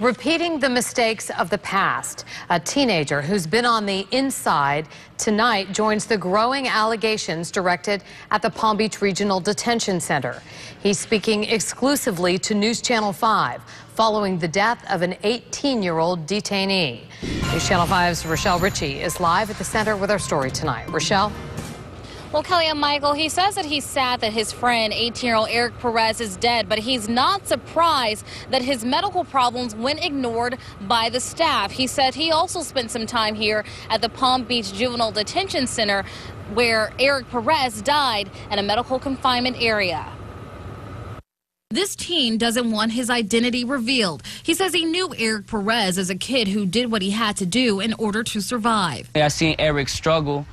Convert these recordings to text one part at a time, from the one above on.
Repeating the mistakes of the past. A teenager who's been on the inside tonight joins the growing allegations directed at the Palm Beach Regional Detention Center. He's speaking exclusively to News Channel 5 following the death of an 18-year-old detainee. News Channel 5's Rochelle Ritchie is live at the center with our story tonight. Rochelle? Well, Kelly and Michael, he says that he's sad that his friend, 18-year-old Erik Perez, is dead, but he's not surprised that his medical problems went ignored by the staff. He said he also spent some time here at the Palm Beach Juvenile Detention Center, where Erik Perez died in a medical confinement area. This teen doesn't want his identity revealed. He says he knew Erik Perez as a kid who did what he had to do in order to survive. I seen Erik struggle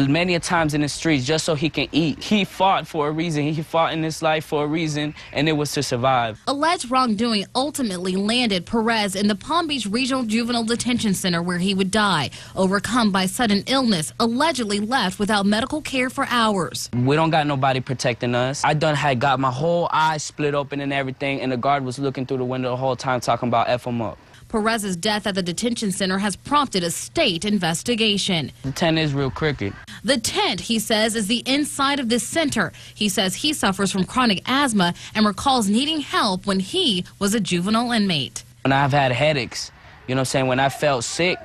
many a times in the streets just so he can eat. He fought for a reason. He fought in his life for a reason, and it was to survive. Alleged wrongdoing ultimately landed Perez in the Palm Beach Regional Juvenile Detention Center, where he would die, overcome by sudden illness, allegedly left without medical care for hours. We don't got nobody protecting us. I had got my whole eye split open and everything, and the guard was looking through the window the whole time talking about F him up. Perez's death at the detention center has prompted a state investigation. The tent is real crooked. The tent, he says, is the inside of this center. He says he suffers from chronic asthma and recalls needing help when he was a juvenile inmate. When I've had headaches, you know what I'm saying, when I felt sick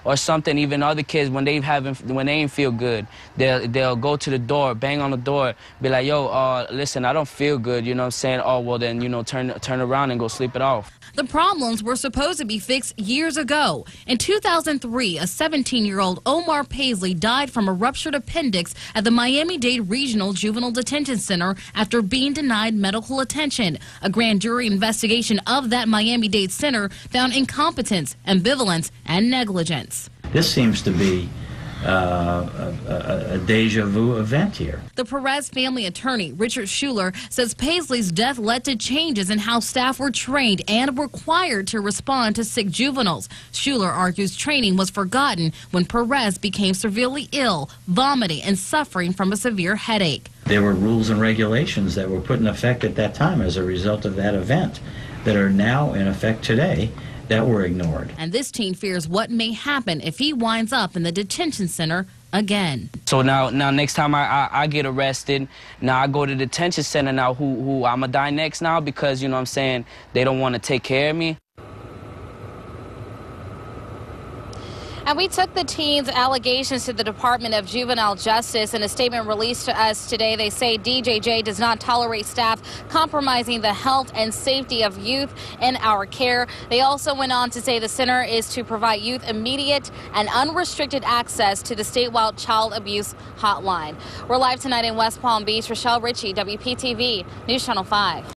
or something, even other kids, when they ain't feel good, they'll go to the door, bang on the door, be like, yo, listen, I don't feel good, you know what I'm saying? Oh, well then, you know, turn around and go sleep it off. The problems were supposed to be fixed years ago. In 2003, a 17-year-old Omar Paisley died from a ruptured appendix at the Miami-Dade Regional Juvenile Detention Center after being denied medical attention. A grand jury investigation of that Miami-Dade center found incompetence, ambivalence, and negligence. This seems to be a deja vu event here. The Perez family attorney, Richard Schuler, says Paisley's death led to changes in how staff were trained and required to respond to sick juveniles. Schuler argues training was forgotten when Perez became severely ill, vomiting, and suffering from a severe headache. There were rules and regulations that were put in effect at that time as a result of that event that are now in effect today that were ignored. And this teen fears what may happen if he winds up in the detention center again. So now next time I get arrested, now I go to the detention center now, who I'ma die next now because, you know what I'm saying, they don't want to take care of me. And we took the teen's allegations to the Department of Juvenile Justice. In a statement released to us today, they say DJJ does not tolerate staff compromising the health and safety of youth in our care. They also went on to say the center is to provide youth immediate and unrestricted access to the statewide child abuse hotline. We're live tonight in West Palm Beach. Rochelle Ritchie, WPTV, News Channel 5.